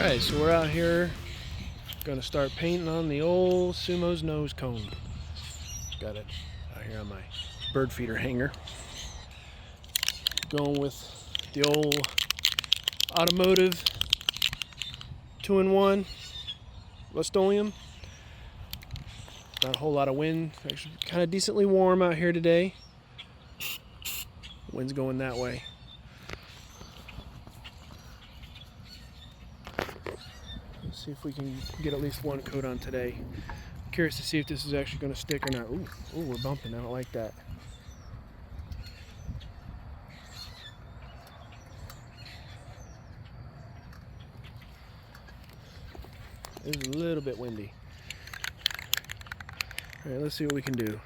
Alright, so we're out here gonna start painting on the old Sumo's nose cone. Got it out here on my bird feeder hanger. Going with the old automotive 2-in-1 Rust-Oleum. Not a whole lot of wind. Actually kind of decently warm out here today. Wind's going that way. Let's see if we can get at least one coat on today. I'm curious to see if this is actually going to stick or not. Ooh, we're bumping. I don't like that. It's a little bit windy. All right, let's see what we can do.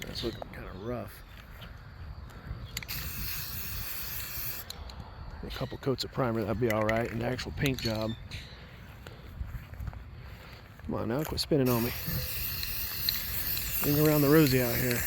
That's looking kind of rough. A couple coats of primer, that'd be all right. An actual paint job. Come on now, quit spinning on me. Ring around the rosy out here.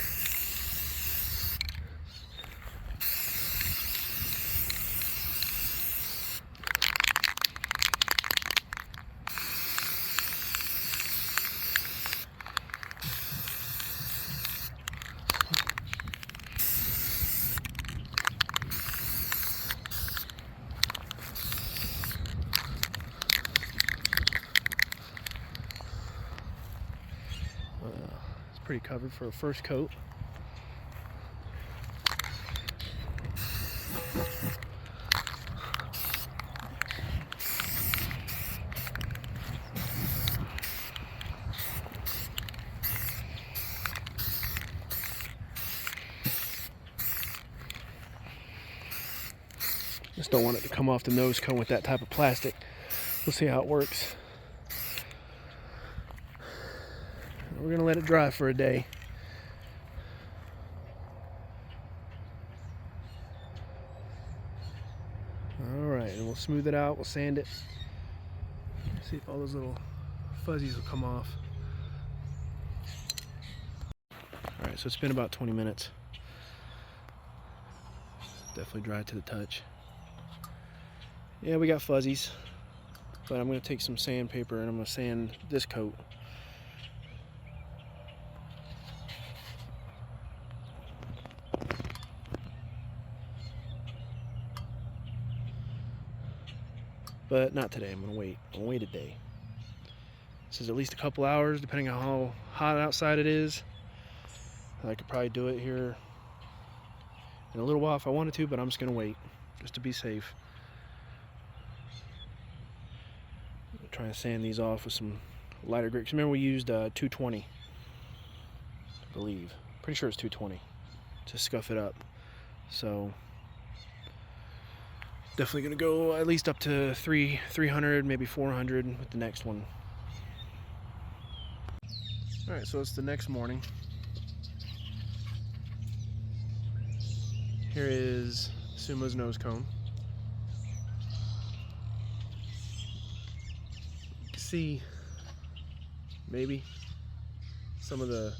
It's pretty covered for a first coat. Just don't want it to come off the nose cone with that type of plastic. We'll see how it works. We're gonna let it dry for a day. All right, and we'll smooth it out, we'll sand it. See if all those little fuzzies will come off. All right, so it's been about 20 minutes. Definitely dry to the touch. Yeah, we got fuzzies, but I'm gonna take some sandpaper and I'm gonna sand this coat. But not today, I'm gonna wait. I'll wait a day. This is at least a couple hours, depending on how hot outside it is. I could probably do it here in a little while if I wanted to, but I'm just gonna wait, just to be safe. I'm trying to sand these off with some lighter grit. 'Cause remember we used 220, I believe. Pretty sure it's 220 to scuff it up. So definitely gonna go at least up to 300, maybe 400 with the next one. All right, so it's the next morning. Here is Sumo's nose cone. You can see maybe some of the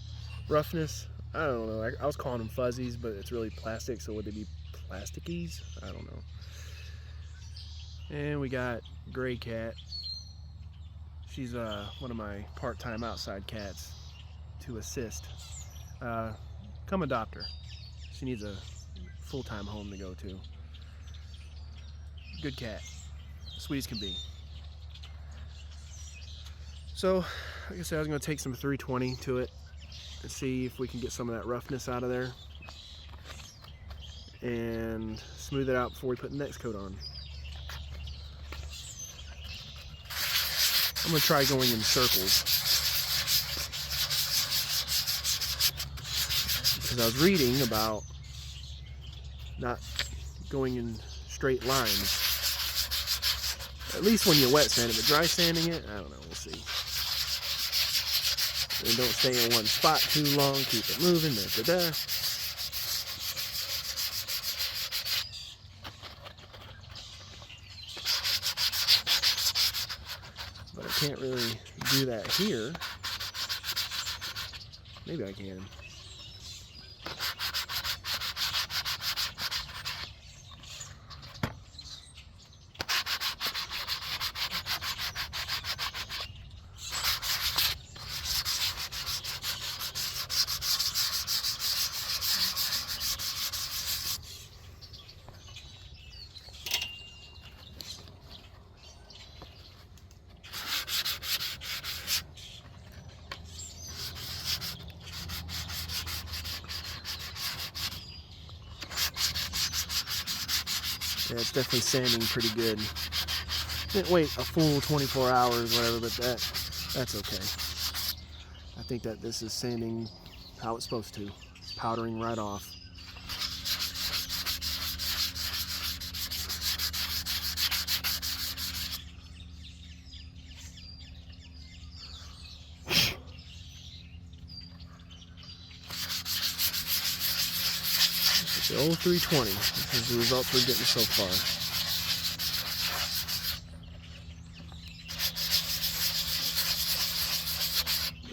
roughness. I don't know. I was calling them fuzzies, but it's really plastic, so would they be plasticies? I don't know. And we got Gray Cat. She's one of my part-time outside cats to assist. Come adopt her. She needs a full-time home to go to. Good cat. Sweet as can be. So, like I said, I was going to take some 320 to it and see if we can get some of that roughness out of there. and smooth it out before we put the next coat on. I'm going to try going in circles, because I was reading about not going in straight lines, at least when you wet sand it, but dry sanding it, I don't know, we'll see. And don't stay in one spot too long, keep it moving, da-da-da. But I can't really do that here. Maybe I can. Yeah, it's definitely sanding pretty good. Didn't wait a full 24 hours, whatever, but that's okay. I think that this is sanding how it's supposed to, powdering right off. The old 320. This is the results we're getting so far.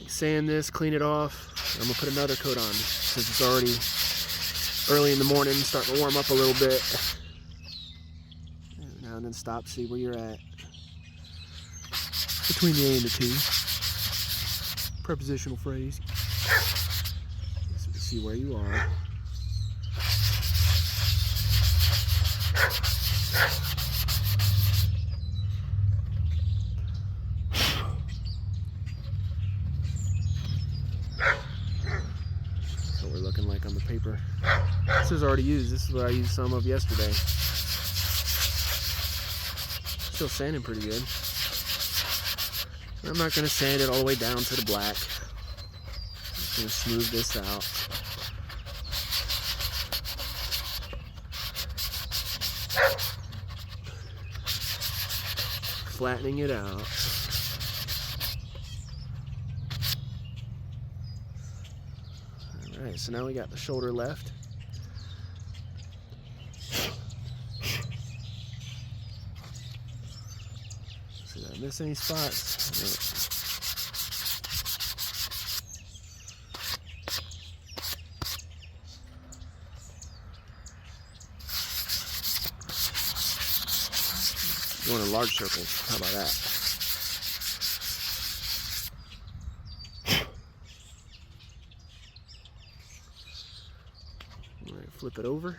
Sand this, clean it off. I'm gonna put another coat on since it's already early in the morning, starting to warm up a little bit. Now and then stop, see where you're at. Between the A and the T. Prepositional phrase. See where you are. What we're looking like on the paper. This is already used. This is what I used some of yesterday. Still sanding pretty good. I'm not going to sand it all the way down to the black. I'm just going to smooth this out. Flattening it out. Alright, so now we got the shoulder left. See, did I miss any spots? Going in large circles. How about that? All right, flip it over.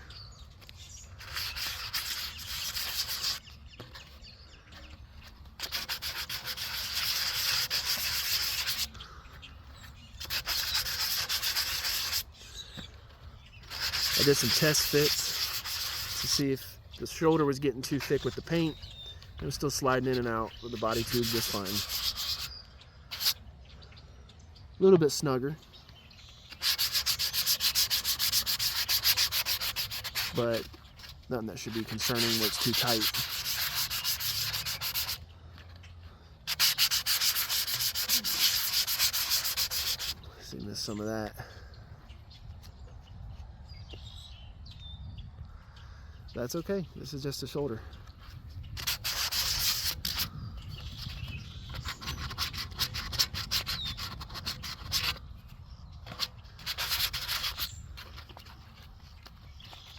I did some test fits to see if the shoulder was getting too thick with the paint. It was still sliding in and out with the body tube just fine. A little bit snugger, but nothing that should be concerning where it's too tight. See, missed some of that. That's okay. This is just a shoulder.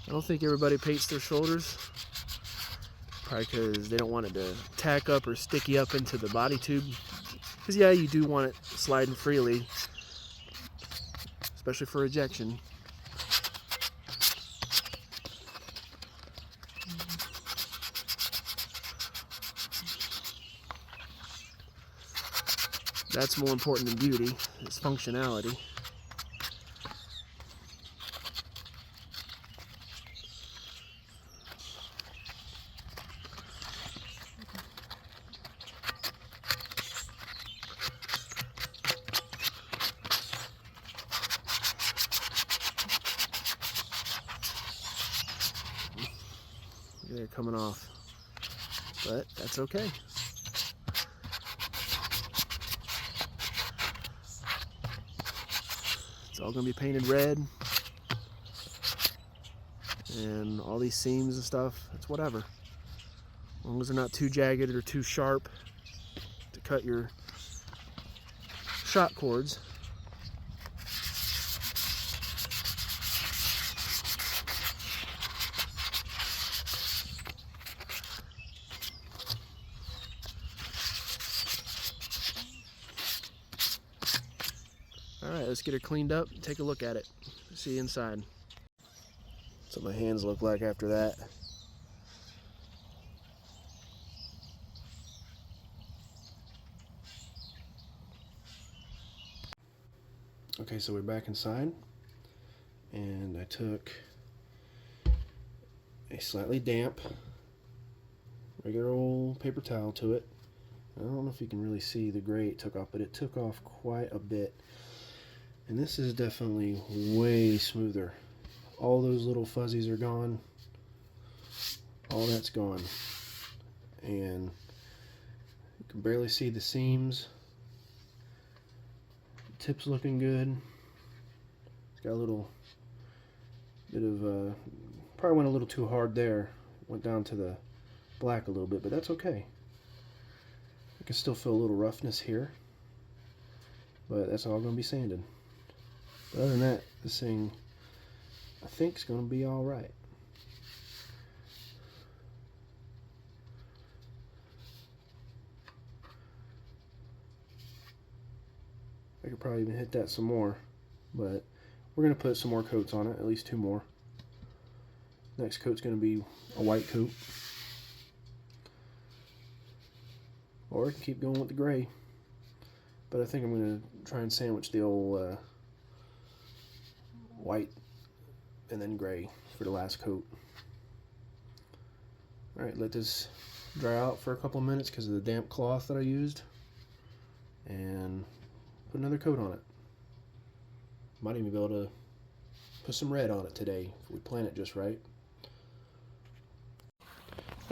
I don't think everybody paints their shoulders, probably because they don't want it to tack up or sticky up into the body tube. Because yeah, you do want it sliding freely, especially for ejection. That's more important than beauty, it's functionality. They're coming off, but that's okay. It's all gonna be painted red, and all these seams and stuff, it's whatever. As long as they're not too jagged or too sharp to cut your shot cords. Alright, let's get her cleaned up and take a look at it. See inside. That's what my hands look like after that. Okay, so we're back inside, and I took a slightly damp regular old paper towel to it. I don't know if you can really see the gray it took off, but it took off quite a bit. And this is definitely way smoother. All those little fuzzies are gone. All that's gone. And you can barely see the seams. The tip's looking good. It's got a little bit of, probably went a little too hard there. Went down to the black a little bit, but that's okay. I can still feel a little roughness here, but that's all going to be sanded. But other than that, this thing I think is going to be all right. I could probably even hit that some more, but we're going to put some more coats on it, at least 2 more. Next coat's going to be a white coat. Or I can keep going with the gray. But I think I'm going to try and sandwich the old white and then gray for the last coat. Alright, let this dry out for a couple of minutes because of the damp cloth that I used. And put another coat on it. Might even be able to put some red on it today if we plan it just right.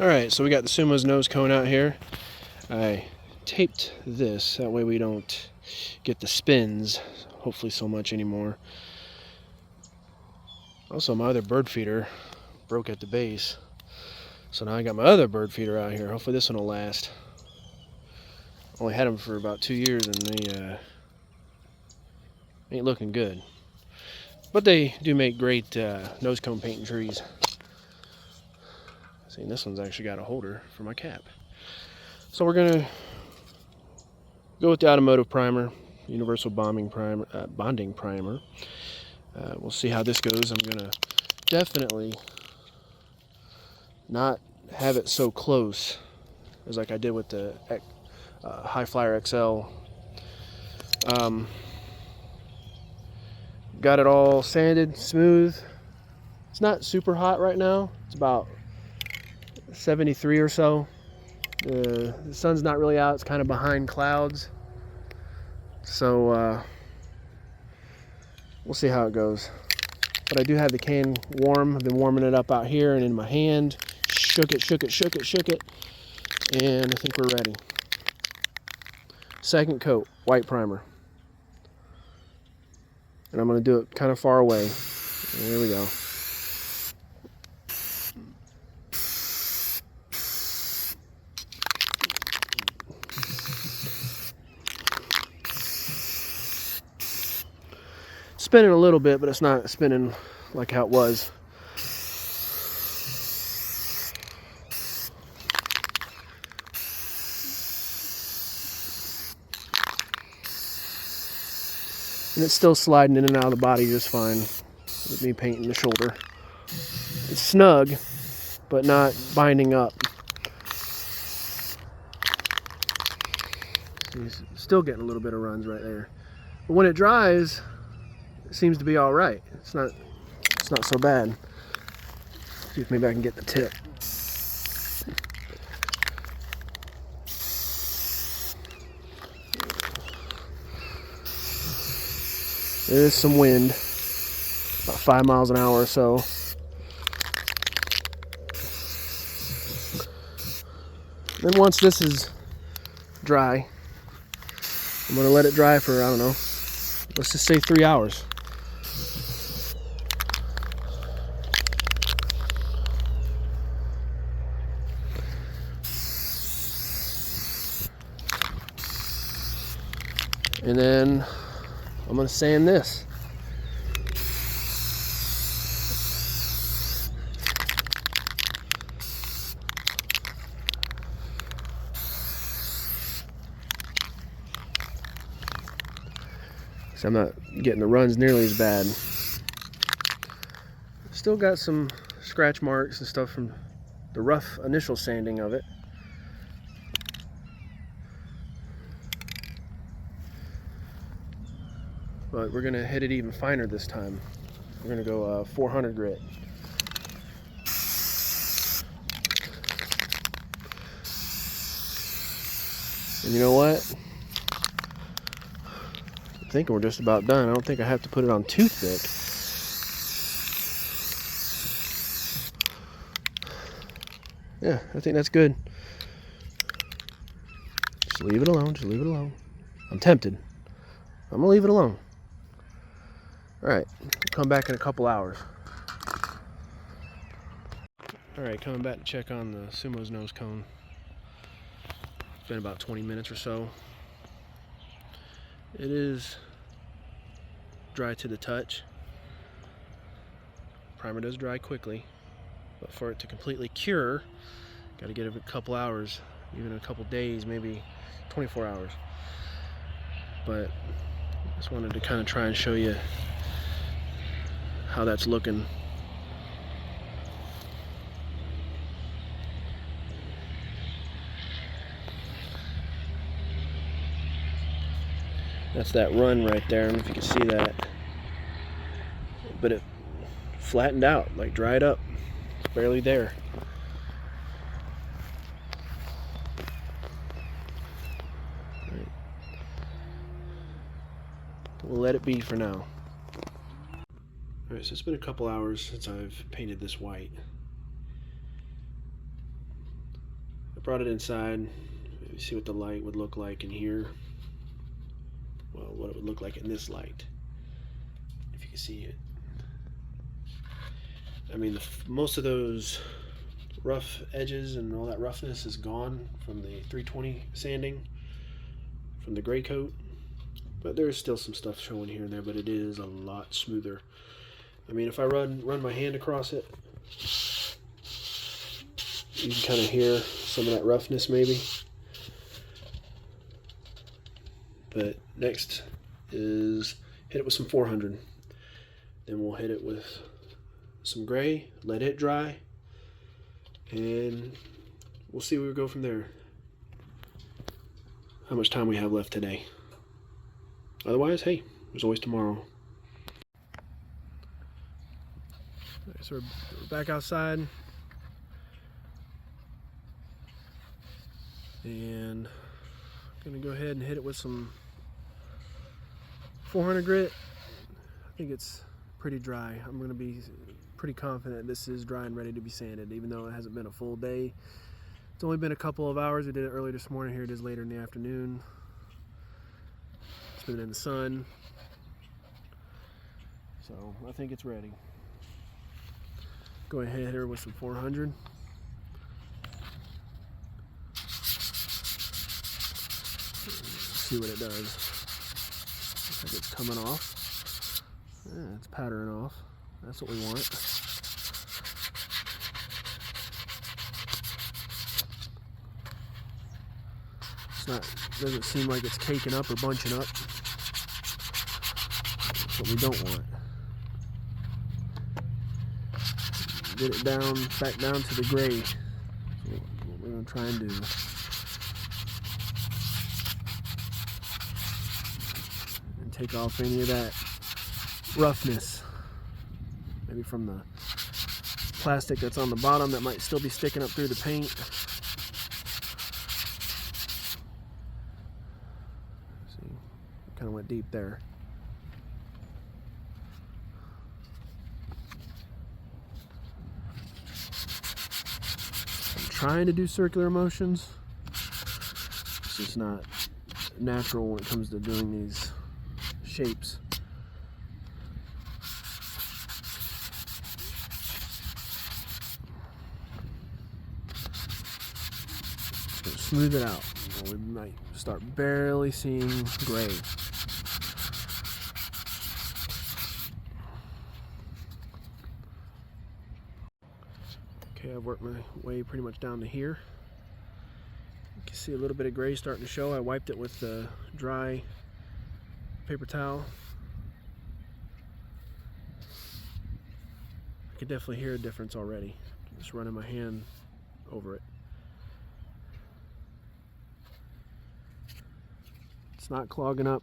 Alright, so we got the Sumo's nose cone out here. I taped this, that way we don't get the spins, hopefully so much anymore. Also, my other bird feeder broke at the base, so now I got my other bird feeder out here. Hopefully this one will last. Only had them for about 2 years and they ain't looking good. But they do make great nose cone painting trees. See, this one's actually got a holder for my cap. So we're gonna go with the automotive primer, universal bonding primer. We'll see how this goes. I'm gonna definitely not have it so close as like I did with the High Flyer XL. Got it all sanded, smooth. It's not super hot right now. It's about 73 or so. The sun's not really out. It's kind of behind clouds. So we'll see how it goes. But I do have the can warm. I've been warming it up out here and in my hand. Shook it. And I think we're ready. Second coat, white primer. And I'm going to do it kind of far away. There we go. Spinning a little bit, but it's not spinning like how it was. And it's still sliding in and out of the body just fine with me painting the shoulder. It's snug, but not binding up. He's still getting a little bit of runs right there. But when it dries, it seems to be all right. It's not so bad. See if maybe I can get the tip. There's some wind, about 5 miles an hour or so. Then once this is dry, I'm going to let it dry for, I don't know, let's just say 3 hours. And then I'm going to sand this. So I'm not getting the runs nearly as bad. Still got some scratch marks and stuff from the rough initial sanding of it. But we're gonna hit it even finer this time. We're gonna go 400 grit. And you know what? I'm thinking we're just about done. I don't think I have to put it on too thick. Yeah, I think that's good. Just leave it alone, just leave it alone. I'm tempted. I'm gonna leave it alone. All right, come back in a couple hours. All right, coming back to check on the Sumo's nose cone. It's been about 20 minutes or so. It is dry to the touch. Primer does dry quickly, but for it to completely cure, got to give it a couple hours, even a couple days, maybe 24 hours. But I just wanted to kind of try and show you how that's looking. That's that run right there. I don't know if you can see that, but it flattened out, like dried up. It's barely there. Right. We'll let it be for now. Alright, so it's been a couple hours since I've painted this white. I brought it inside, maybe see what the light would look like in here. Well, what it would look like in this light, if you can see it. I mean, most of those rough edges and all that roughness is gone from the 320 sanding, from the gray coat. But there's still some stuff showing here and there, but it is a lot smoother. I mean, if I run my hand across it, you can kind of hear some of that roughness maybe. But next is hit it with some 400. Then we'll hit it with some gray, let it dry, and we'll see where we go from there. How much time we have left today. Otherwise, hey, there's always tomorrow. Right, so we're back outside, and I'm gonna go ahead and hit it with some 400 grit. I think it's pretty dry. I'm gonna be pretty confident this is dry and ready to be sanded, even though it hasn't been a full day. It's only been a couple of hours. We did it early this morning. Here it is later in the afternoon. It's been in the sun, so I think it's ready. Go ahead here with some 400. See what it does. Looks like it's coming off. Yeah, it's powdering off. That's what we want. It's not, doesn't seem like it's caking up or bunching up. That's what we don't want. Get it down, back down to the gray. That's what we're gonna try and do. And take off any of that roughness. Maybe from the plastic that's on the bottom that might still be sticking up through the paint. See, kind of went deep there. I'm trying to do circular motions. just not natural when it comes to doing these shapes. So smooth it out. We might start barely seeing gray. Okay, I've worked my way pretty much down to here. You can see a little bit of gray starting to show. I wiped it with the dry paper towel. I can definitely hear a difference already, just running my hand over it. It's not clogging up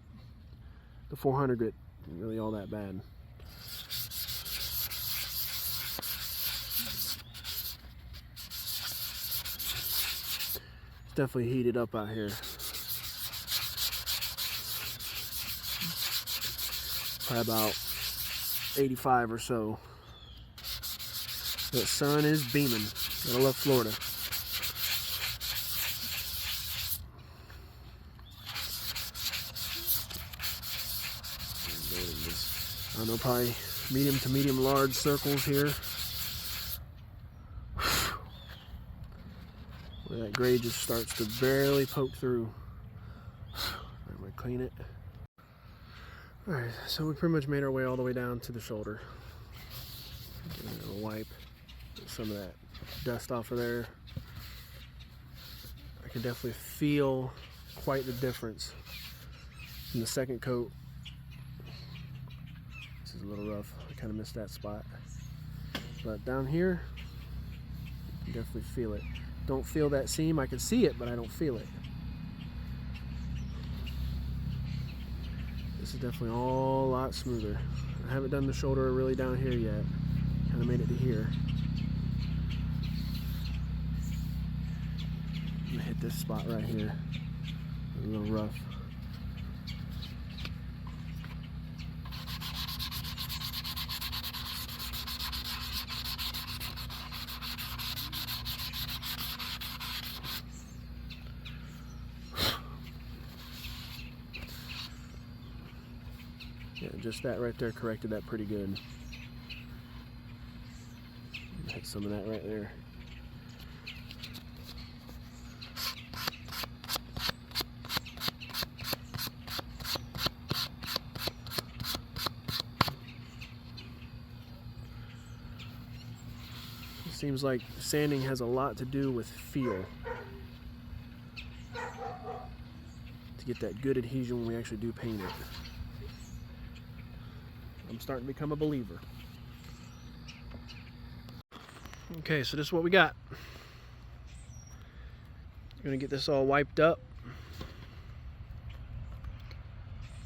the 400 grit really all that bad. Definitely heated up out here. Probably about 85 or so. The sun is beaming. I love Florida. I don't know, probably medium to medium large circles here. Where that gray just starts to barely poke through. I'm gonna clean it. Alright, so we pretty much made our way all the way down to the shoulder. Give it a little wipe. Get some of that dust off of there. I can definitely feel quite the difference in the second coat. This is a little rough. I kind of missed that spot. But down here, you can definitely feel it. Don't feel that seam. I can see it, but I don't feel it. This is definitely all a lot smoother. I haven't done the shoulder really down here yet. Kind of made it to here. I'm gonna hit this spot right here. A little rough. Yeah, just that right there corrected that pretty good. Hit some of that right there. It seems like sanding has a lot to do with feel. To get that good adhesion when we actually do paint it. I'm starting to become a believer. Okay, so this is what we got. Gonna get this all wiped up,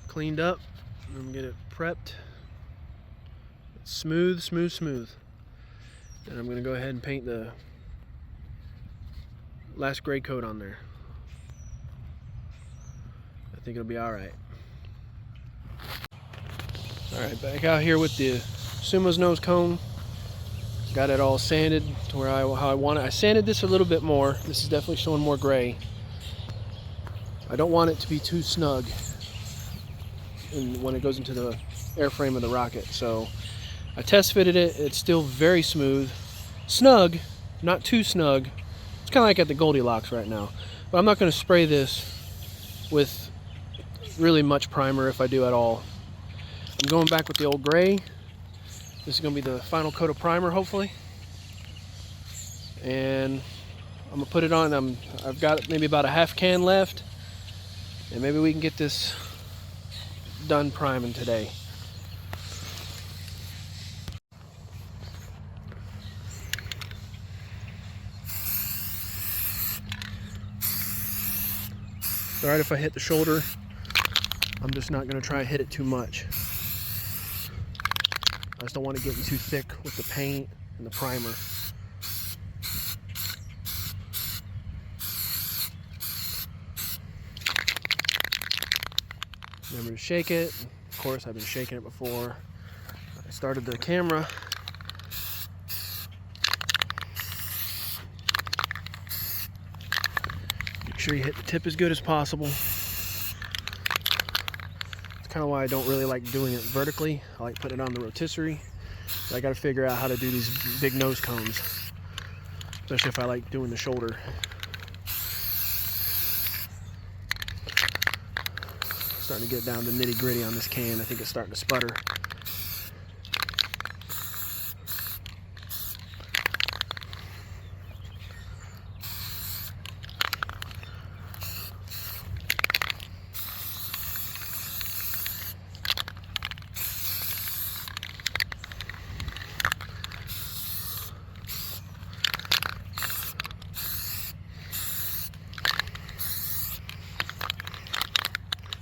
cleaned up, and get it prepped. It's smooth, smooth, smooth. And I'm gonna go ahead and paint the last gray coat on there. I think it'll be all right. All right, back out here with the Sumo's nose cone. Got it all sanded to where how I want it. I sanded this a little bit more. This is definitely showing more gray. I don't want it to be too snug when it goes into the airframe of the rocket. So I test fitted it. It's still very smooth. Snug, not too snug. It's kind of like at the Goldilocks right now. But I'm not going to spray this with really much primer if I do at all. I'm going back with the old gray. This is going to be the final coat of primer, hopefully. And I'm going to put it on. I've got maybe about a half can left. And maybe we can get this done priming today. It's alright if I hit the shoulder. I'm just not going to try to hit it too much. I just don't want it getting too thick with the paint and the primer. Remember to shake it. Of course, I've been shaking it before I started the camera. Make sure you hit the tip as good as possible. It's kind of why I don't really like doing it vertically. I like putting it on the rotisserie. But I got to figure out how to do these big nose cones, especially if I like doing the shoulder. Starting to get down to nitty gritty on this can. I think it's starting to sputter.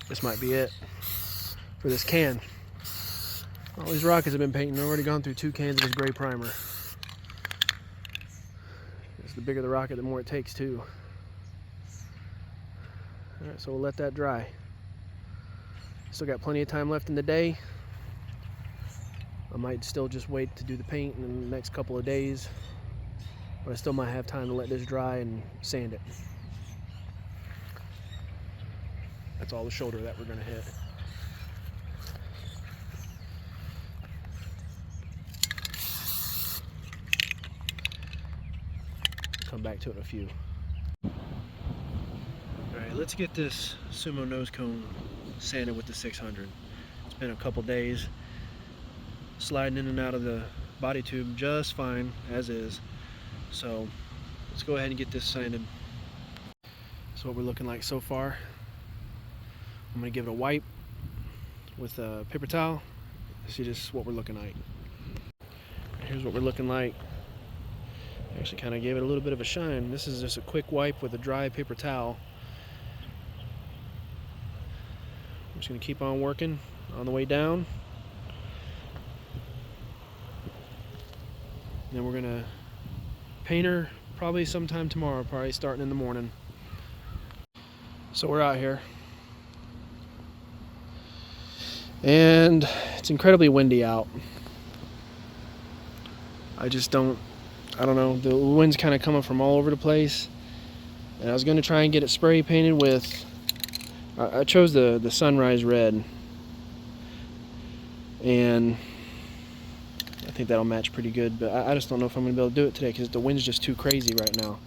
This might be it for this can. All these rockets I've been painting, I've already gone through 2 cans of this gray primer. The bigger the rocket, the more it takes too. Alright, so we'll let that dry. Still got plenty of time left in the day. I might still just wait to do the paint in the next couple of days, but I still might have time to let this dry and sand it. That's all the shoulder that we're going to hit. Come back to it in a few. Alright, let's get this Sumo nose cone sanded with the 600. It's been a couple days. Sliding in and out of the body tube just fine as is. So let's go ahead and get this sanded. That's what we're looking like so far. I'm going to give it a wipe with a paper towel. See, this is what we're looking like. Here's what we're looking like. Actually kind of gave it a little bit of a shine. This is just a quick wipe with a dry paper towel. I'm just going to keep on working on the way down. Then we're going to paint her probably sometime tomorrow, probably starting in the morning. So we're out here. And it's incredibly windy out. I don't know, the wind's kind of coming from all over the place. And I was going to try and get it spray painted with, I chose the sunrise red. And I think that'll match pretty good, but I just don't know if I'm going to be able to do it today because the wind's just too crazy right now.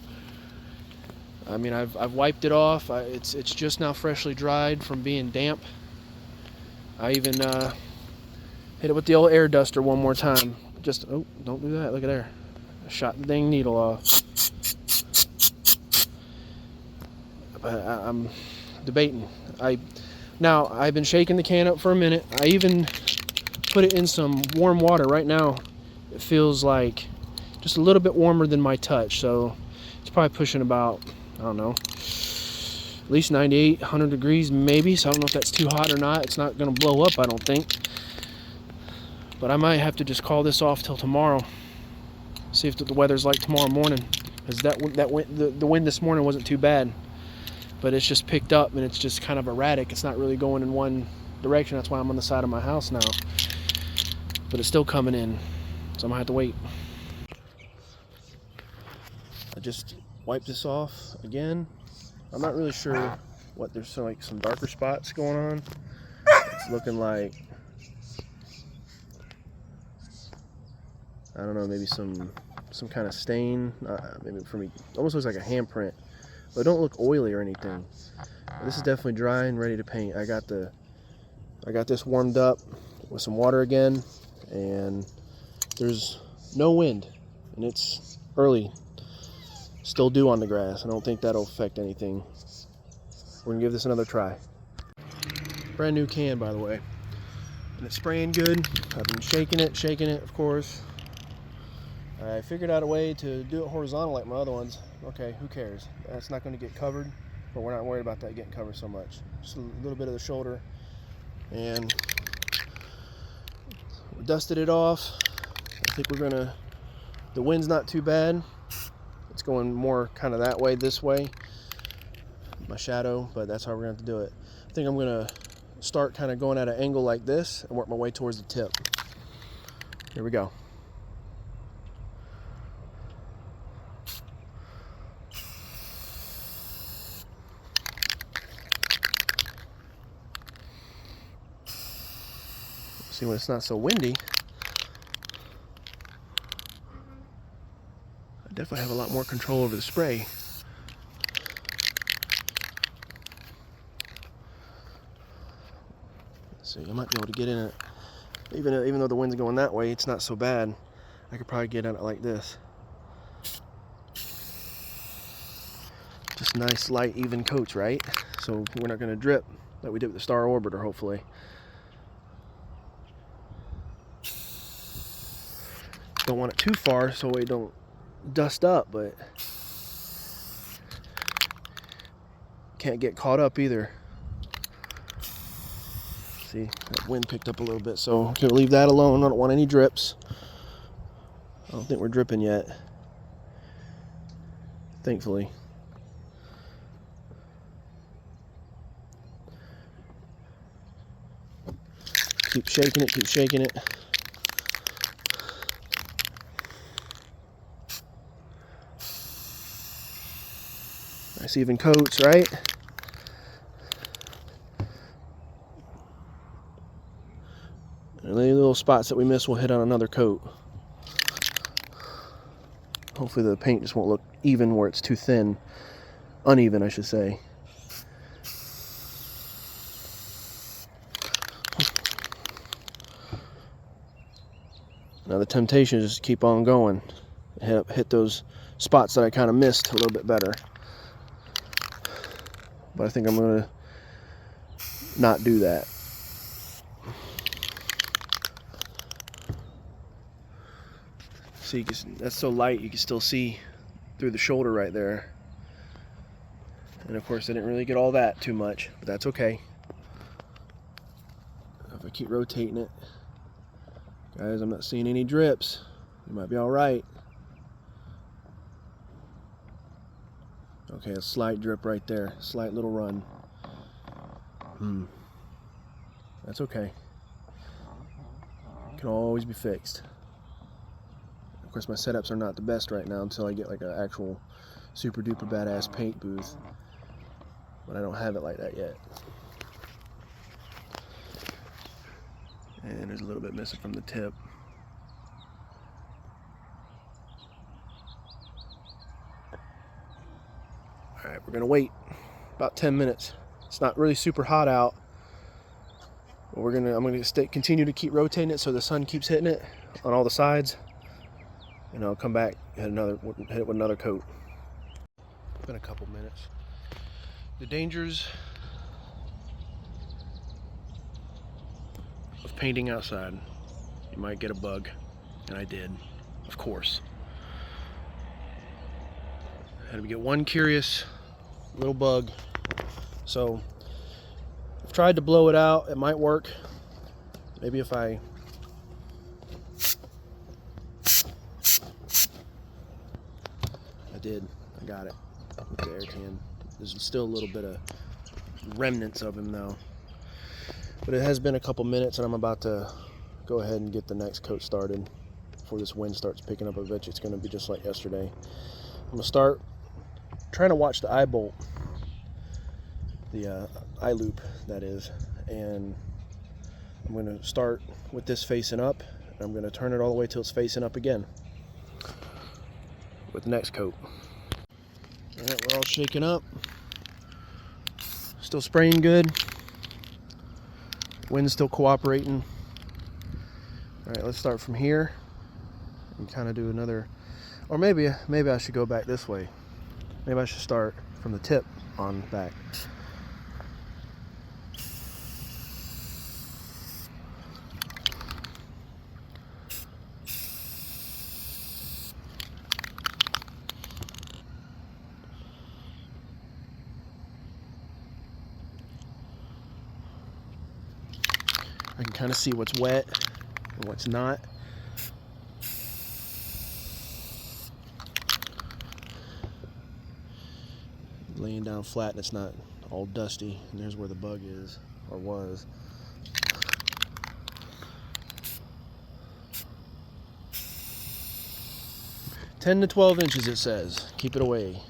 I mean, I've wiped it off. It's just now freshly dried from being damp. I even hit it with the old air duster one more time. Just, oh, don't do that. Look at there. I shot the dang needle off. But I'm debating. Now, I've been shaking the can up for a minute. I even put it in some warm water. Right now, it feels like just a little bit warmer than my touch. So it's probably pushing about, I don't know, at least 98, 100 degrees maybe. So I don't know if that's too hot or not. It's not going to blow up, I don't think. But I might have to just call this off till tomorrow. See if the weather's like tomorrow morning. Because the wind this morning wasn't too bad. But it's just picked up and it's just kind of erratic. It's not really going in one direction. That's why I'm on the side of my house now. But it's still coming in. So I'm going to have to wait. I just wiped this off again. I'm not really sure what, there's some darker spots going on. It's looking like, I don't know, maybe some kind of stain. Maybe for me, almost looks like a handprint. But it don't look oily or anything. But this is definitely dry and ready to paint. I got this warmed up with some water again, and there's no wind, and it's early. Still dew on the grass. I don't think that'll affect anything. We're gonna give this another try. Brand new can, by the way, and it's spraying good. I've been shaking it, of course. I figured out a way to do it horizontal like my other ones. Okay, who cares? That's not going to get covered, but we're not worried about that getting covered so much. Just a little bit of the shoulder, and we dusted it off. I think the wind's not too bad. It's going more kind of that way, this way, my shadow, but that's how we're going to have to do it. I think I'm going to start kind of going at an angle like this and work my way towards the tip. Here we go. See, when it's not so windy, I definitely have a lot more control over the spray. So I might be able to get in it. Even though the wind's going that way, it's not so bad. I could probably get in it like this. Just nice, light, even coats, right? So we're not going to drip like we did with the Star Orbiter, hopefully. Don't want it too far so we don't dust up, but can't get caught up either. See, that wind picked up a little bit, so I'm gonna leave that alone. I don't want any drips. I don't think we're dripping yet, thankfully. Keep shaking it, keep shaking it. Nice even coats, right? And any little spots that we miss will hit on another coat. Hopefully the paint just won't look even where it's too thin. Uneven, I should say. Now the temptation is just to keep on going. Hit those spots that I kind of missed a little bit better. But I think I'm going to not do that. See, that's so light you can still see through the shoulder right there. And of course I didn't really get all that too much, but that's okay. If I keep rotating it, guys, I'm not seeing any drips. You might be all right. Okay, a slight drip right there, slight little run. That's okay. Can always be fixed. Of course, my setups are not the best right now until I get like an actual super duper badass paint booth, but I don't have it like that yet. And there's a little bit missing from the tip. All right, we're gonna wait about 10 minutes. It's not really super hot out, but I'm gonna continue to keep rotating it so the sun keeps hitting it on all the sides, and I'll come back and hit it with another coat. It's been a couple minutes. The dangers of painting outside: you might get a bug, and I did, of course. I had to get one curious little bug. So I've tried to blow it out. It might work. Maybe if I did. I got it with the air can. There's still a little bit of remnants of him though. But it has been a couple minutes, and I'm about to go ahead and get the next coat started before this wind starts picking up a bit. It's going to be just like yesterday. I'm going to start trying to watch the eye bolt, the eye loop that is, and I'm going to start with this facing up, and I'm going to turn it all the way till it's facing up again with the next coat. All right, we're all shaken up. Still spraying good. Wind's still cooperating. All right, let's start from here and kind of do another, or maybe I should go back this way. Maybe I should start from the tip on back. I can kind of see what's wet and what's not. Laying down flat and it's not all dusty, and there's where the bug is, or was. "10 to 12 inches it says. Keep it away."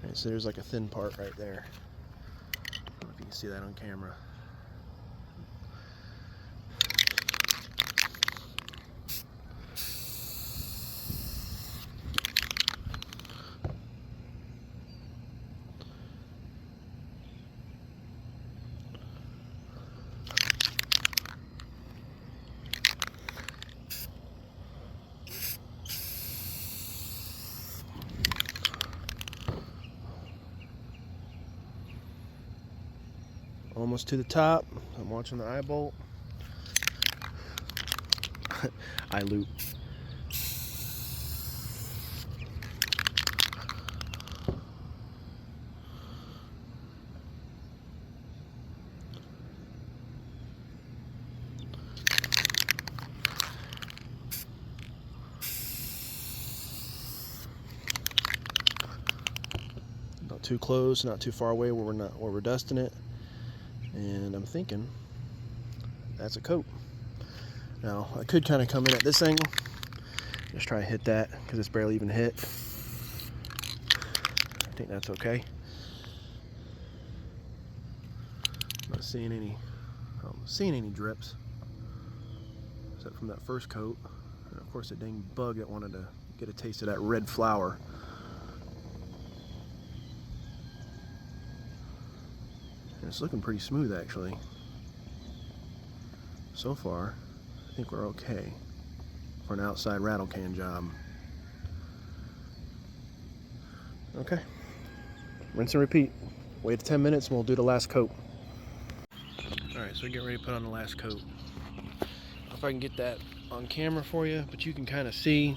Alright, So there's like a thin part right there. I don't know if you can see that on camera. Almost to the top. I'm watching the eye bolt. Eye loop. Not too close, not too far away where we're dusting it. And I'm thinking that's a coat. Now I could kind of come in at this angle, just try to hit that because it's barely even hit. I think that's okay. Not seeing any, drips except from that first coat, and of course a dang bug that wanted to get a taste of that red flour. And it's looking pretty smooth actually. So far, I think we're okay for an outside rattle can job. Okay, rinse and repeat. Wait 10 minutes and we'll do the last coat. Alright, so we get ready to put on the last coat. I don't know if I can get that on camera for you, but you can kind of see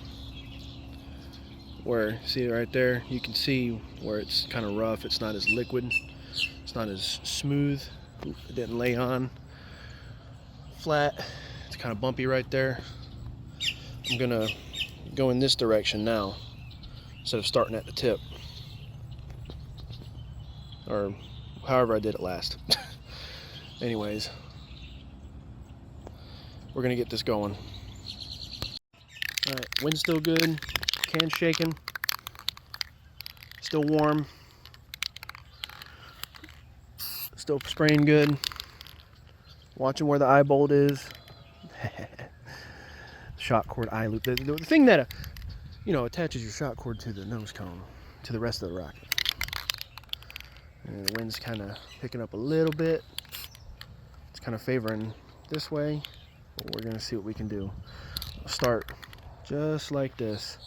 where, see right there, you can see where it's kind of rough. It's not as liquid, it's not as smooth. It didn't lay on flat. It's kind of bumpy right there. I'm gonna go in this direction now instead of starting at the tip, or however I did it last. Anyways, we're gonna get this going. All right, wind's still good, can shaking, still warm, still spraying good. Watching where the eye bolt is. Shot cord eye loop. The thing that attaches your shot cord to the nose cone, to the rest of the rocket. And the wind's kind of picking up a little bit. It's kind of favoring this way, but we're gonna see what we can do. We'll start just like this.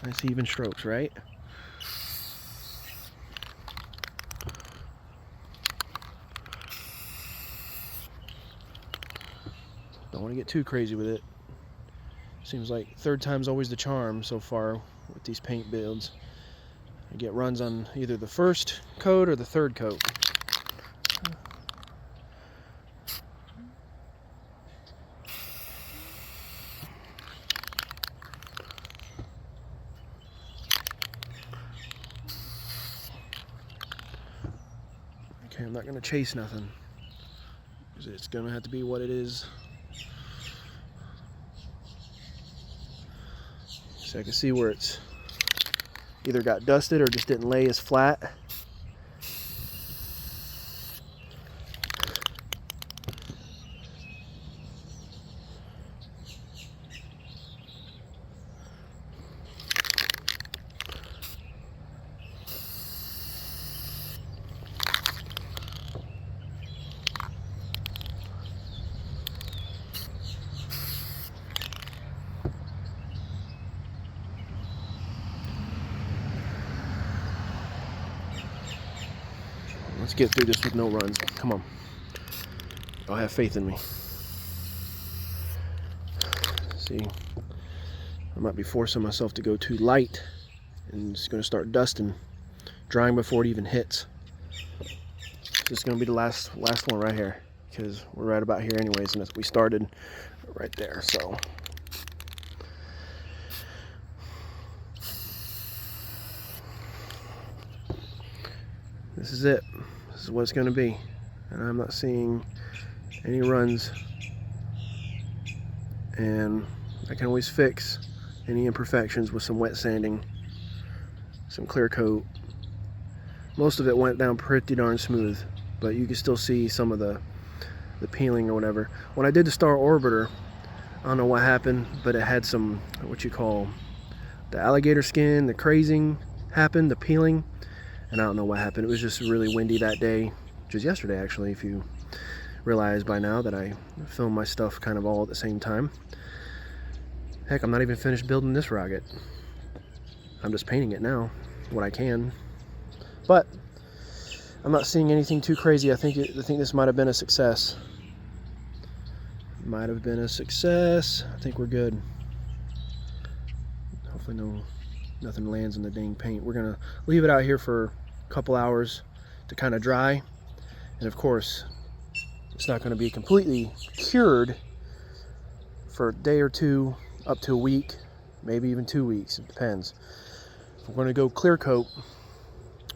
Nice even strokes, right? Don't want to get too crazy with it. Seems like third time's always the charm so far with these paint builds. I get runs on either the first coat or the third coat. Okay, I'm not going to chase nothing. It's going to have to be what it is. So I can see where it's either got dusted or just didn't lay as flat. Let's get through this with no runs. Come on. Y'all have faith in me. See, I might be forcing myself to go too light and it's going to start dusting, drying before it even hits. This is going to be the last one right here because we're right about here anyways, and we started right there. So this is it. This is what it's going to be, and I'm not seeing any runs, and I can always fix any imperfections with some wet sanding, some clear coat. Most of it went down pretty darn smooth, but you can still see some of the peeling or whatever. When I did the Star Orbiter, I don't know what happened, but it had some, what you call, the alligator skin, the crazing happened, the peeling, and I don't know what happened. It was just really windy that day, which was yesterday actually, if you realize by now that I film my stuff kind of all at the same time. Heck, I'm not even finished building this rocket. I'm just painting it now, what I can. But I'm not seeing anything too crazy. I think this might have been a success. Might have been a success. I think we're good. Hopefully nothing lands in the dang paint. We're gonna leave it out here for a couple hours to kind of dry. And of course, it's not gonna be completely cured for a day or two, up to a week, maybe even 2 weeks, it depends. If we're gonna go clear coat,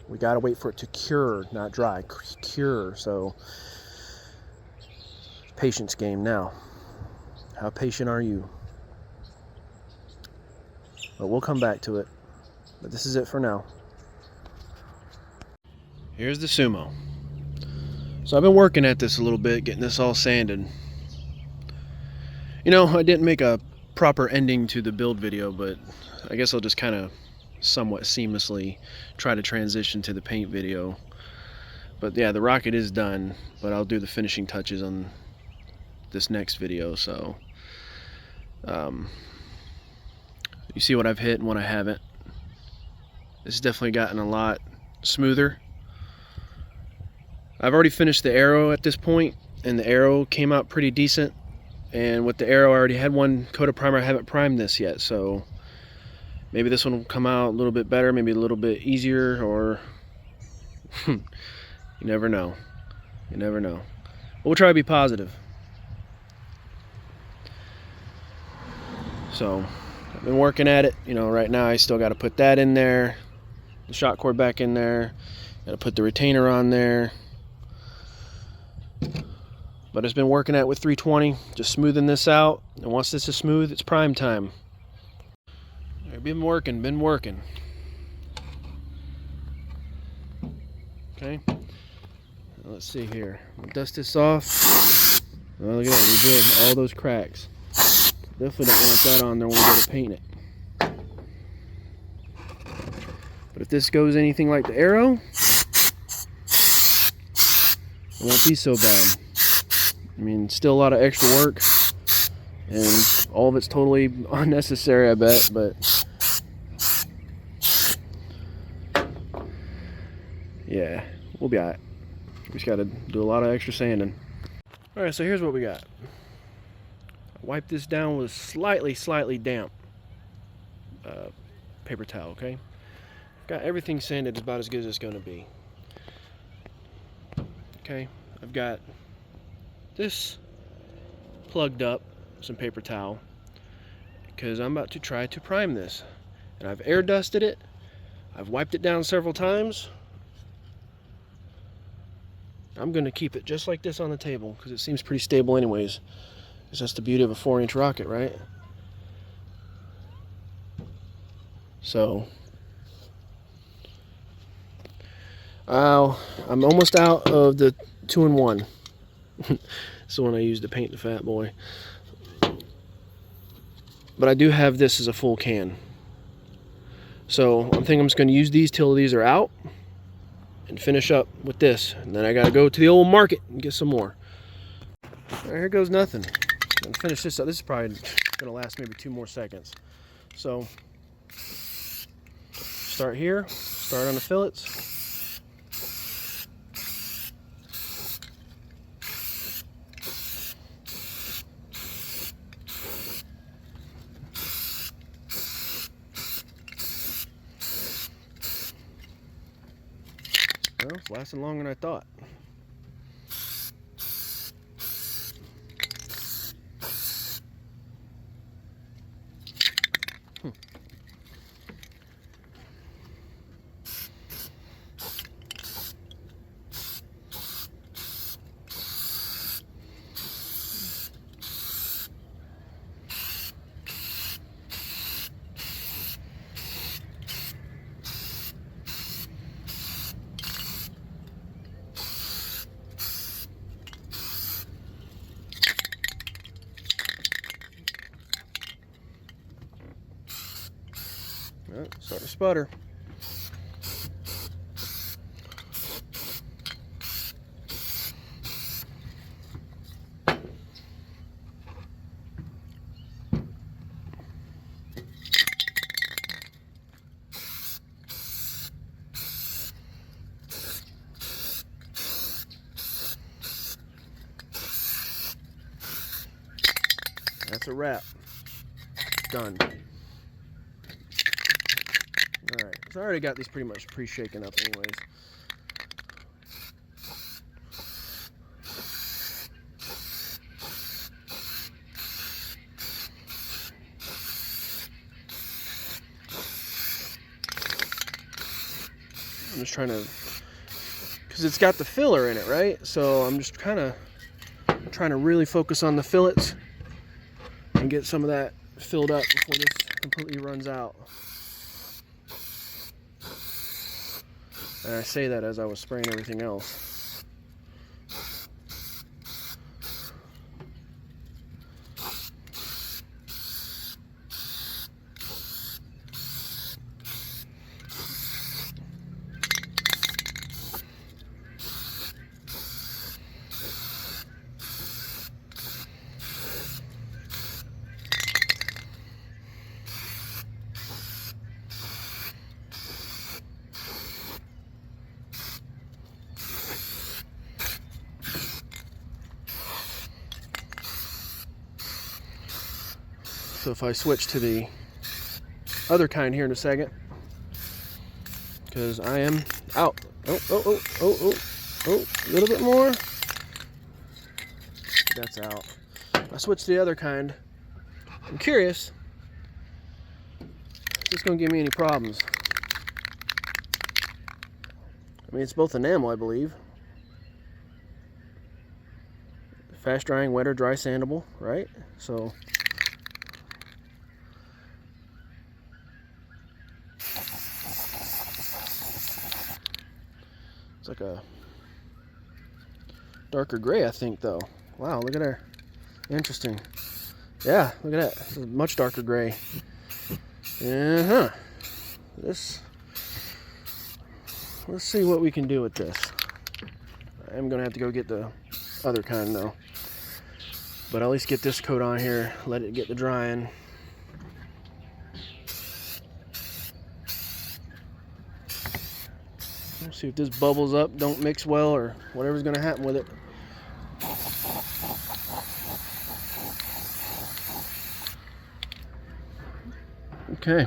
we gotta wait for it to cure, not dry, cure. So, patience game now. How patient are you? But we'll come back to it. But this is it for now. Here's the Sumo. So I've been working at this a little bit, getting this all sanded. You know, I didn't make a proper ending to the build video, but I guess I'll just kind of somewhat seamlessly try to transition to the paint video. But yeah, the rocket is done, but I'll do the finishing touches on this next video. So you see what I've hit and what I haven't. This has definitely gotten a lot smoother. I've already finished the arrow at this point, and the arrow came out pretty decent. And with the arrow, I already had one coat of primer. I haven't primed this yet, so maybe this one will come out a little bit better, maybe a little bit easier, or you never know. You never know. But we'll try to be positive. So I've been working at it. You know, right now I still got to put that in there, the shot cord back in there, got to put the retainer on there. But it's been working at with 320, just smoothing this out. And once this is smooth, it's prime time. I've been working. Okay, let's see here. We'll dust this off. Oh, look at that, we did all those cracks. Definitely don't want that on there when we go to paint it. But if this goes anything like the arrow, it won't be so bad. I mean, still a lot of extra work, and all of it's totally unnecessary, I bet, but yeah, we'll be alright. We just gotta do a lot of extra sanding. Alright, so here's what we got. I wiped this down with slightly damp paper towel, okay? Got everything sanded about as good as it's gonna be. Okay, I've got this plugged up, some paper towel, because I'm about to try to prime this. And I've air dusted it, I've wiped it down several times. I'm going to keep it just like this on the table because it seems pretty stable anyways. Because that's the beauty of a 4-inch rocket, right? So I'm almost out of the 2-in-1. It's the one I used to paint the Fat Boy. But I do have this as a full can. So I'm thinking I'm just going to use these till these are out and finish up with this. And then I got to go to the old market and get some more. All right, here goes nothing. I'm gonna finish this up. This is probably going to last maybe 2 more seconds. So start here, start on the fillets. Well, it's lasting longer than I thought. Starting to sputter. That's a wrap. Done. Alright, so I already got these pretty much pre-shaken up anyways. I'm just trying to, because it's got the filler in it, right? So I'm just kind of trying to really focus on the fillets and get some of that filled up before this completely runs out. And I say that as I was spraying everything else. So if I switch to the other kind here in a second, because I am out. Oh, a little bit more. That's out. I switched to the other kind. I'm curious. Is this going to give me any problems? I mean, it's both enamel, I believe. Fast drying, wet or dry sandable, right? So it's like a darker gray, I think, though. Wow, look at her. Interesting. Yeah, look at that. It's a much darker gray. This. Let's see what we can do with this. I'm gonna have to go get the other kind though. But I'll at least get this coat on here, let it get the drying. We'll see if this bubbles up, don't mix well, or whatever's gonna happen with it. Okay.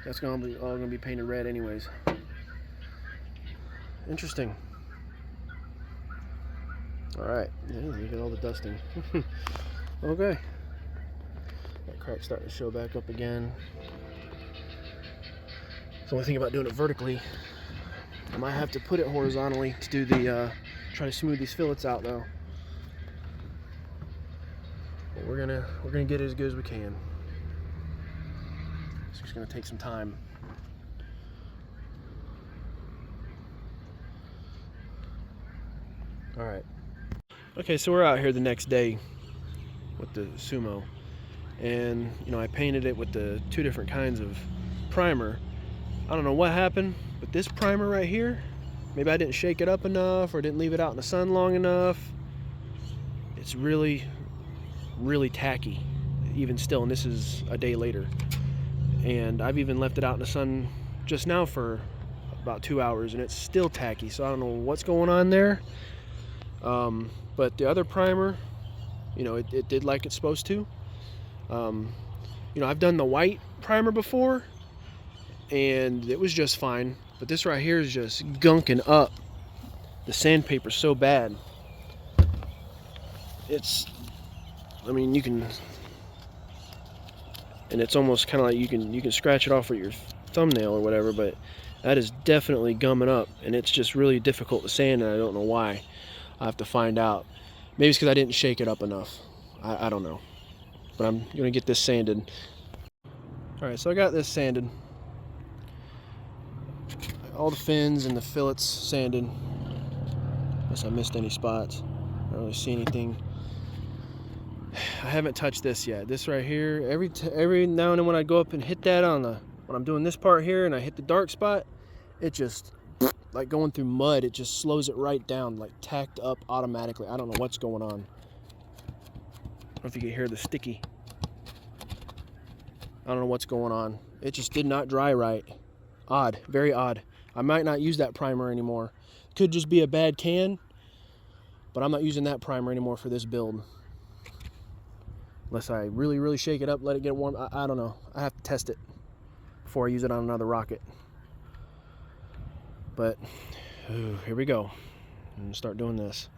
That's all gonna be painted red anyways. Interesting. Alright, yeah, look at all the dusting. Okay. That crack's starting to show back up again. The only thing about doing it vertically, I might have to put it horizontally to do the, try to smooth these fillets out though. But we're gonna get it as good as we can. It's just gonna take some time. Alright. Okay, so we're out here the next day with the Sumo. And, you know, I painted it with the two different kinds of primer. I don't know what happened, but this primer right here, maybe I didn't shake it up enough or didn't leave it out in the sun long enough. It's really, really tacky, even still, and this is a day later. And I've even left it out in the sun just now for about 2 hours, and it's still tacky, so I don't know what's going on there. But the other primer, you know, it did like it's supposed to. You know, I've done the white primer before, and it was just fine. But this right here is just gunking up the sandpaper so bad. It's, I mean, you can, and it's almost kind of like you can scratch it off with your thumbnail or whatever, but that is definitely gumming up, and it's just really difficult to sand, and I don't know why. I have to find out. Maybe it's because I didn't shake it up enough. I don't know. But I'm going to get this sanded. Alright, so I got this sanded. All the fins and the fillets sanded. Unless I missed any spots. I don't really see anything. I haven't touched this yet. This right here, every now and then when I go up and hit that on the when I'm doing this part here and I hit the dark spot, it just, like going through mud, it just slows it right down, like tacked up automatically. I don't know what's going on. I don't know if you can hear the sticky. I don't know what's going on. It just did not dry right. Odd, very odd. I might not use that primer anymore. Could just be a bad can, but I'm not using that primer anymore for this build. Unless I really, really shake it up, let it get warm. I don't know. I have to test it before I use it on another rocket. But here we go. I'm gonna start doing this.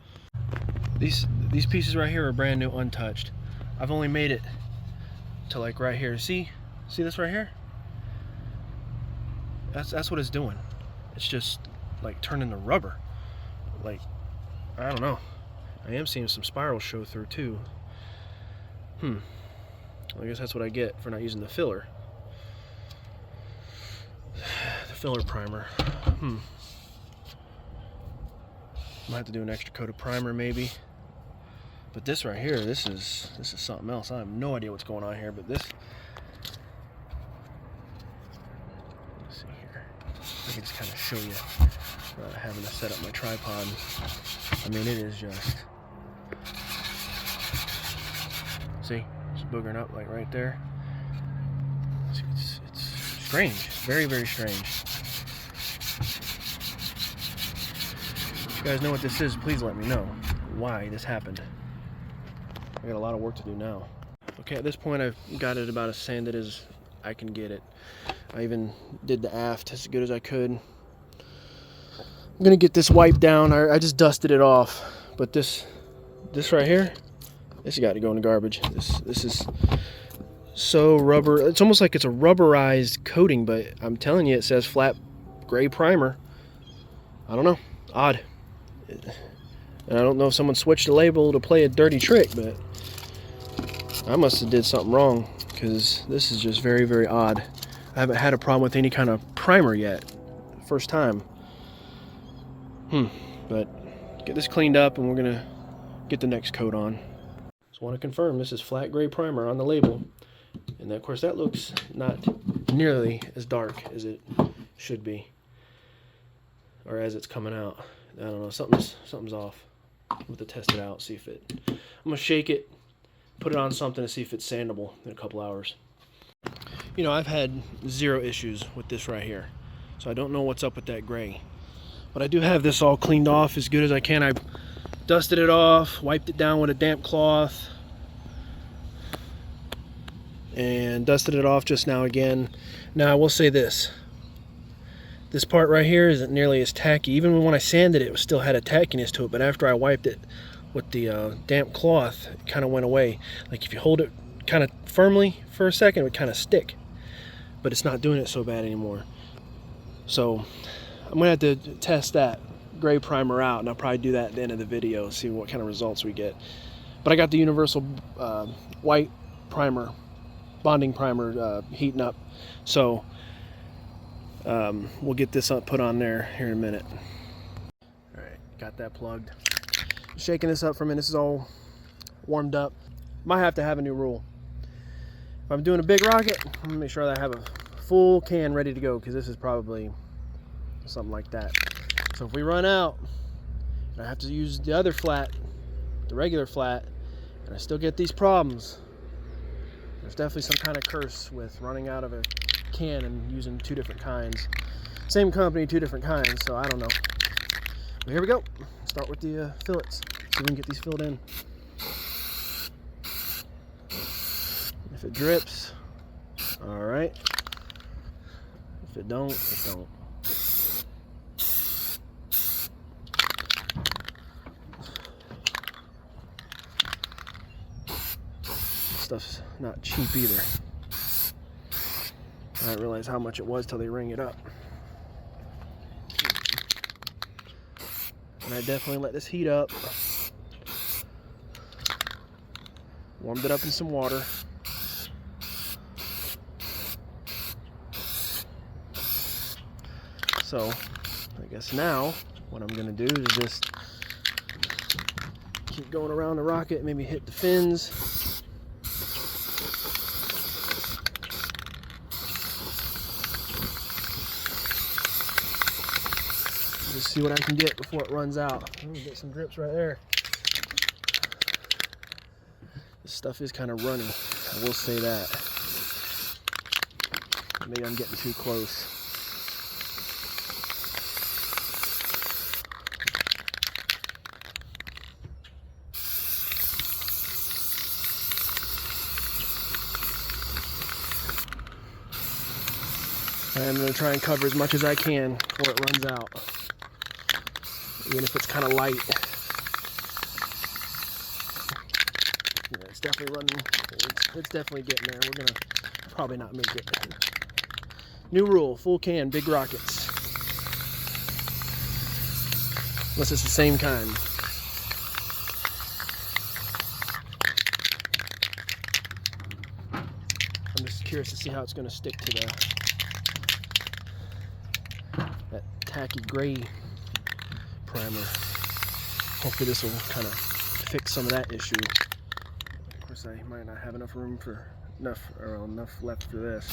These pieces right here are brand new, untouched. I've only made it to like right here. See this right here? That's what it's doing. It's just like turning to rubber. Like, I don't know. I am seeing some spirals show through too. I guess that's what I get for not using the filler. The filler primer. Might have to do an extra coat of primer maybe. But this right here, this is something else. I have no idea what's going on here, but this. Let's see here. I can just kind of show you without having to set up my tripod. I mean, it is just. See, it's boogering up like right there. It's strange, very, very strange. If you guys know what this is, please let me know why this happened. I got a lot of work to do now. Okay, at this point I've got it about as sanded as I can get it. I even did the aft as good as I could. I'm gonna get this wiped down. I just dusted it off, but this right here, this has got to go in the garbage. This is so rubber. It's almost like it's a rubberized coating, but I'm telling you, it says flat gray primer. I don't know. Odd. And I don't know if someone switched the label to play a dirty trick, but I must have did something wrong, because this is just very, very odd. I haven't had a problem with any kind of primer yet. First time. But get this cleaned up and we're gonna get the next coat on. Just want to confirm this is flat gray primer on the label, and of course that looks not nearly as dark as it should be, or as it's coming out. I don't know, something's off. I'm going to test it out, see if it. I'm gonna shake it, put it on something to see if it's sandable in a couple hours. You know, I've had zero issues with this right here, so I don't know what's up with that gray. But I do have this all cleaned off as good as I can. I dusted it off, wiped it down with a damp cloth, and dusted it off just now again. Now I will say this part right here isn't nearly as tacky. Even when I sanded it, it still had a tackiness to it, but after I wiped it with the damp cloth, it kind of went away. Like if you hold it kind of firmly for a second, it would kind of stick, but it's not doing it so bad anymore. So I'm gonna have to test that gray primer out, and I'll probably do that at the end of the video, see what kind of results we get. But I got the universal white primer, bonding primer, heating up, so we'll get this put on there here in a minute. All right, got that plugged. Shaking this up for a minute. This is all warmed up. Might have to have a new rule. If I'm doing a big rocket, I'm gonna make sure that I have a full can ready to go, because this is probably something like that. So if we run out and I have to use the other flat, the regular flat, and I still get these problems, there's definitely some kind of curse with running out of a can and using two different kinds. Same company, two different kinds, so I don't know. But here we go. Start with the fillets. See if we can get these filled in. If it drips, all right. If it don't, it don't. Stuff's not cheap either. I didn't realize how much it was till they ring it up. And I definitely let this heat up. Warmed it up in some water. So, I guess now what I'm gonna do is just keep going around the rocket, maybe hit the fins. see what I can get before it runs out. I'm gonna get some drips right there. This stuff is kind of runny, I will say that. Maybe I'm getting too close. I'm going to try and cover as much as I can before it runs out, even if it's kind of light. Yeah, it's definitely running. It's definitely getting there. We're going to probably not make it. New rule, full can, big rockets. Unless it's the same kind. I'm just curious to see how it's going to stick to that tacky gray primer. Hopefully this will kind of fix some of that issue. Of course, I might not have enough room for enough left for this.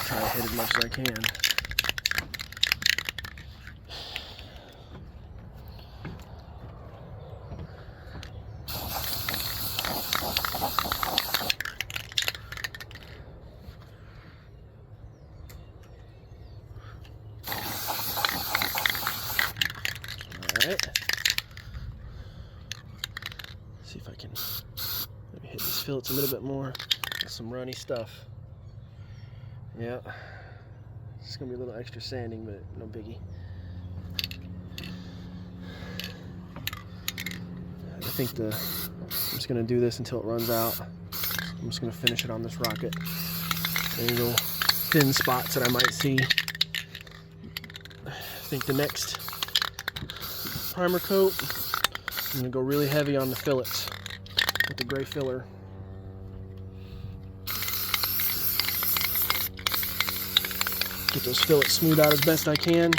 Try to hit as much as I can. See if I can maybe hit these fillets a little bit more. Got some runny stuff. Yeah, it's gonna be a little extra sanding, but no biggie. I think I'm just gonna do this until it runs out. I'm just gonna finish it on this rocket. Any little thin spots that I might see. I think the next primer coat, I'm gonna go really heavy on the fillets with the gray filler. Get those fillets smoothed out as best I can.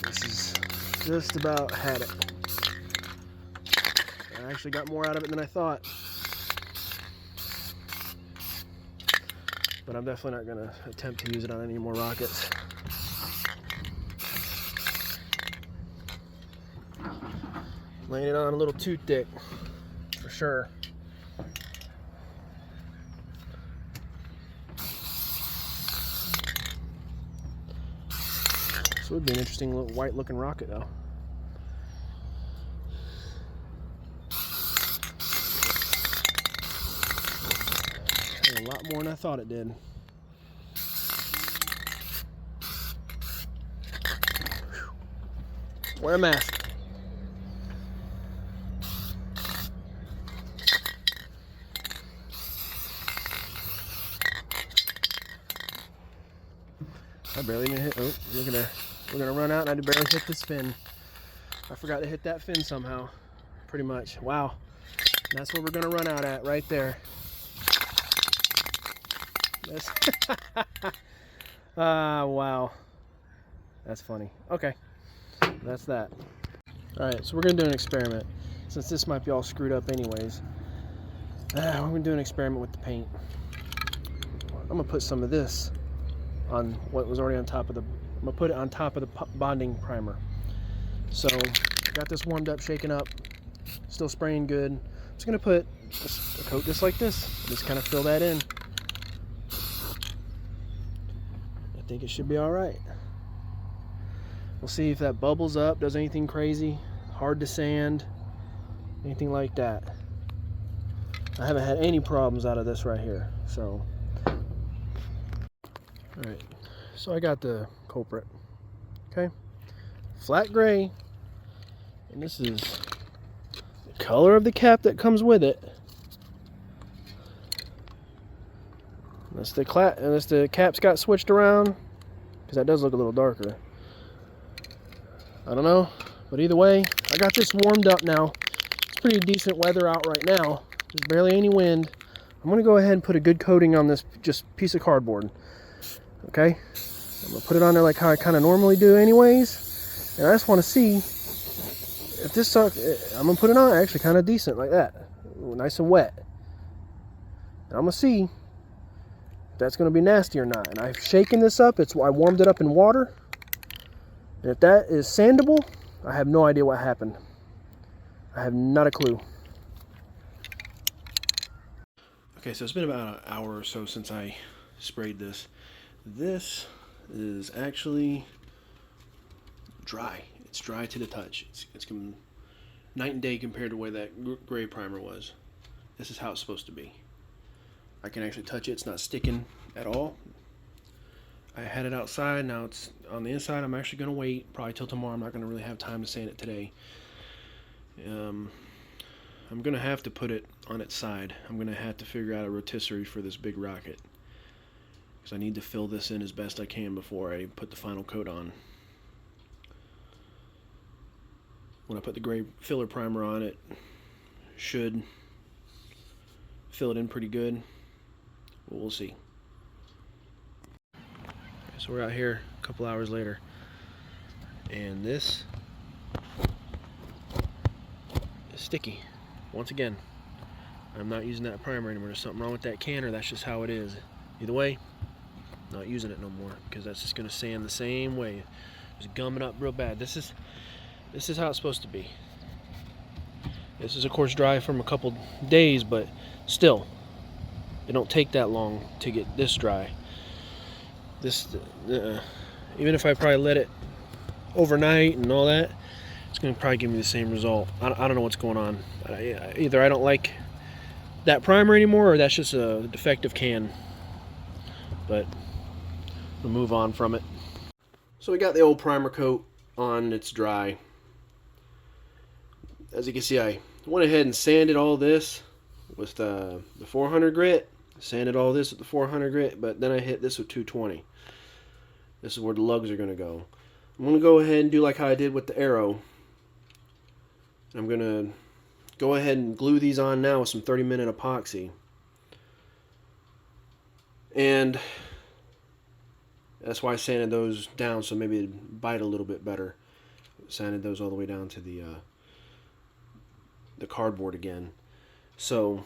This is just about had it. I actually got more out of it than I thought. But I'm definitely not gonna attempt to use it on any more rockets. Laying it on a little too thick, for sure. This would be an interesting little white looking rocket though. A lot more than I thought it did. Wear a mask. I barely even hit. Oh, look at that. We're gonna run out and I barely hit this fin. I forgot to hit that fin somehow. Pretty much. Wow. And that's what we're gonna run out at right there. Wow. That's funny. Okay. That's that. Alright, so we're gonna do an experiment. Since this might be all screwed up anyways. We're gonna do an experiment with the paint. I'm gonna put some of this on what was already on top of the, I'm gonna put it on top of the bonding primer. So, got this warmed up, shaken up, still spraying good. I'm just gonna put a coat just like this, just kind of fill that in. I think it should be all right. We'll see if that bubbles up, does anything crazy, hard to sand, anything like that. I haven't had any problems out of this right here, so. Alright, so I got the culprit, okay? Flat gray, and this is the color of the cap that comes with it. Unless the caps got switched around, because that does look a little darker. I don't know, but either way, I got this warmed up now. It's pretty decent weather out right now. There's barely any wind. I'm gonna go ahead and put a good coating on this just piece of cardboard. Okay, I'm gonna put it on there like how I kind of normally do anyways, and I just want to see if this sucks. I'm gonna put it on actually kind of decent like that, nice and wet, and I'm gonna see that's going to be nasty or not. And I've shaken this up. I warmed it up in water. And if that is sandable, I have no idea what happened. I have not a clue. Okay, so it's been about an hour or so since I sprayed this. This is actually dry. It's dry to the touch. It's night and day compared to the way that gray primer was. This is how it's supposed to be. I can actually touch it. It's not sticking at all. I had it outside. Now it's on the inside. I'm actually going to wait probably till tomorrow. I'm not going to really have time to sand it today. I'm going to have to put it on its side. I'm going to have to figure out a rotisserie for this big rocket, because I need to fill this in as best I can before I put the final coat on. When I put the gray filler primer on, it should fill it in pretty good. But we'll see. So we're out here a couple hours later, and this is sticky. Once again, I'm not using that primer anymore. There's something wrong with that can, or that's just how it is. Either way, not using it no more, because that's just going to sand the same way. Just gumming up real bad. This is how it's supposed to be. This is of course dry from a couple days, but still, it don't take that long to get this dry. This, even if I probably let it overnight and all that, it's going to probably give me the same result. I don't know what's going on. Either I don't like that primer anymore, or that's just a defective can. But we'll move on from it. So we got the old primer coat on. It's dry. As you can see, I went ahead and sanded all this with the 400 grit. Sanded all this with the 400 grit, but then I hit this with 220. This is where the lugs are going to go. I'm going to go ahead and do like how I did with the Aero. I'm going to go ahead and glue these on now with some 30-minute epoxy. And that's why I sanded those down, so maybe it'd bite a little bit better. Sanded those all the way down to the cardboard again. So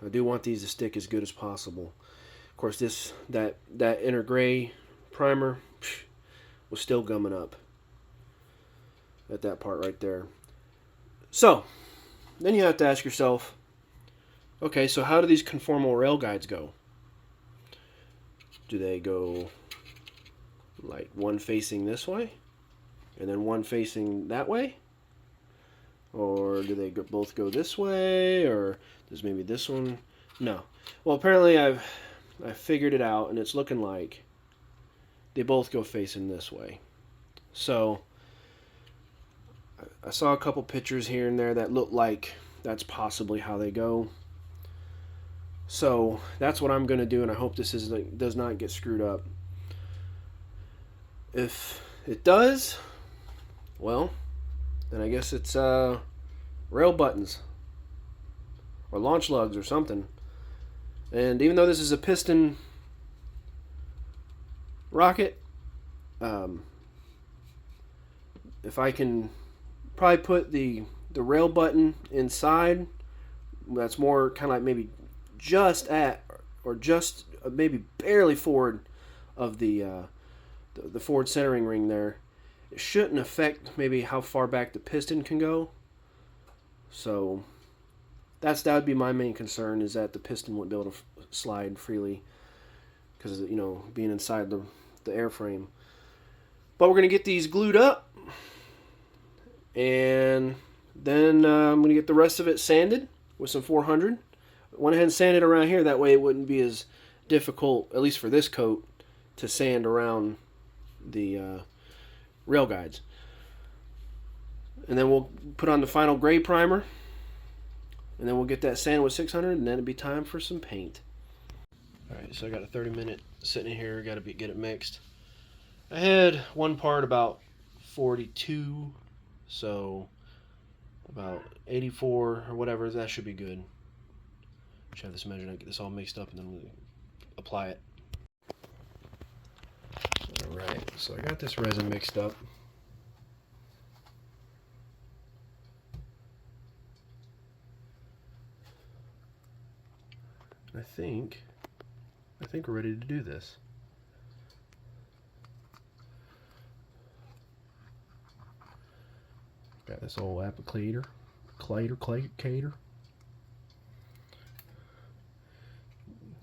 I do want these to stick as good as possible. Of course, that inner gray primer was still gumming up at that part right there. So then you have to ask yourself, okay, so how do these conformal rail guides go? Do they go like one facing this way and then one facing that way? Or do they both go this way? Or does maybe this one? No. Well, apparently I figured it out, and it's looking like they both go facing this way. So I saw a couple pictures here and there that look like that's possibly how they go. So that's what I'm going to do, and I hope this does not get screwed up. If it does, well, then I guess it's rail buttons or launch lugs or something. And even though this is a piston rocket, if I can probably put the rail button inside, that's more kind of like maybe just at or just maybe barely forward of the forward centering ring there, it shouldn't affect maybe how far back the piston can go. So that would be my main concern, is that the piston wouldn't be able to slide freely because, you know, being inside the airframe. But we're going to get these glued up, and then I'm going to get the rest of it sanded with some 400. Went ahead and sanded around here, that way it wouldn't be as difficult, at least for this coat, to sand around the rail guides. And then we'll put on the final gray primer, and then we'll get that sand with 600, and then it'll be time for some paint. Alright, so I got a 30-minute sitting here, got to get it mixed. I had one part about 42, so about 84 or whatever, that should be good. Should have this measured out, get this all mixed up, and then we'll apply it. Alright, so I got this resin mixed up. I think I think we're ready to do this. Got this old applicator, clater.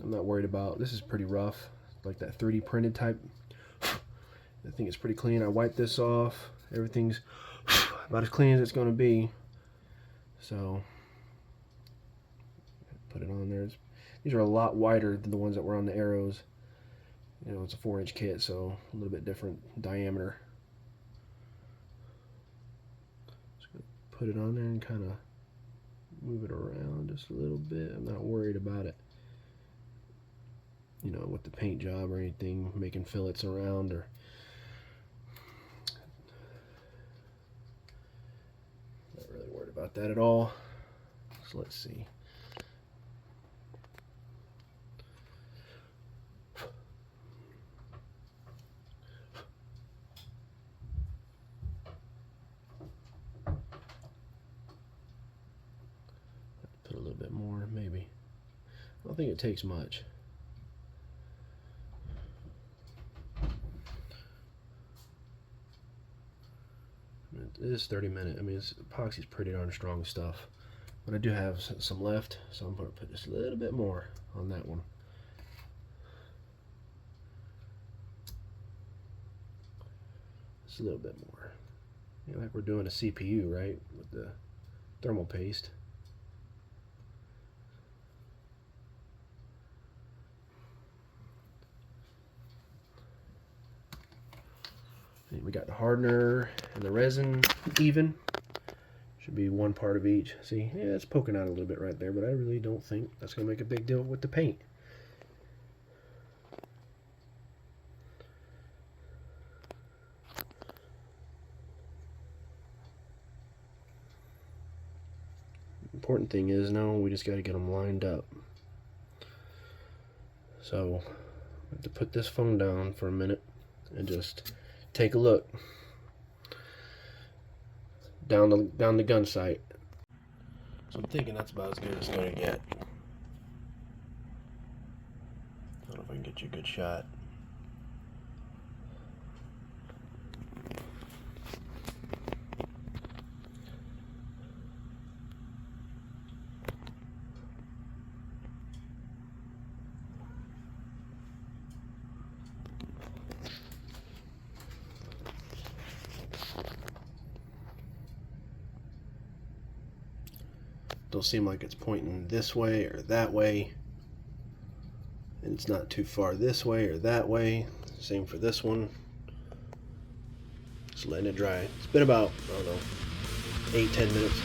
I'm not worried about, this is pretty rough, like that 3D printed type. I think it's pretty clean. I wiped this off. Everything's about as clean as it's going to be. So, put it on there. These are a lot wider than the ones that were on the arrows. You know, it's a 4-inch kit, so a little bit different diameter. Put it on there and kind of move it around just a little bit. I'm not worried about it, you know, with the paint job or anything, making fillets around or not really worried about that at all. So let's see. Put a little bit more, maybe. I don't think it takes much. It is 30-minute. I mean, epoxy's pretty darn strong stuff. But I do have some left, so I'm going to put just a little bit more on that one. Just a little bit more. You know, like we're doing a CPU, right? With the thermal paste. We got the hardener and the resin even. Should be one part of each. See, yeah, it's poking out a little bit right there, but I really don't think that's going to make a big deal with the paint. Important thing is now we just got to get them lined up. So I have to put this phone down for a minute and just take a look down the gun sight. So I'm thinking that's about as good as it's going to get. I don't know if I can get you a good shot. Don't seem like it's pointing this way or that way, and it's not too far this way or that way. Same for this one. Just letting it dry. It's been about, I don't know, 8-10 minutes.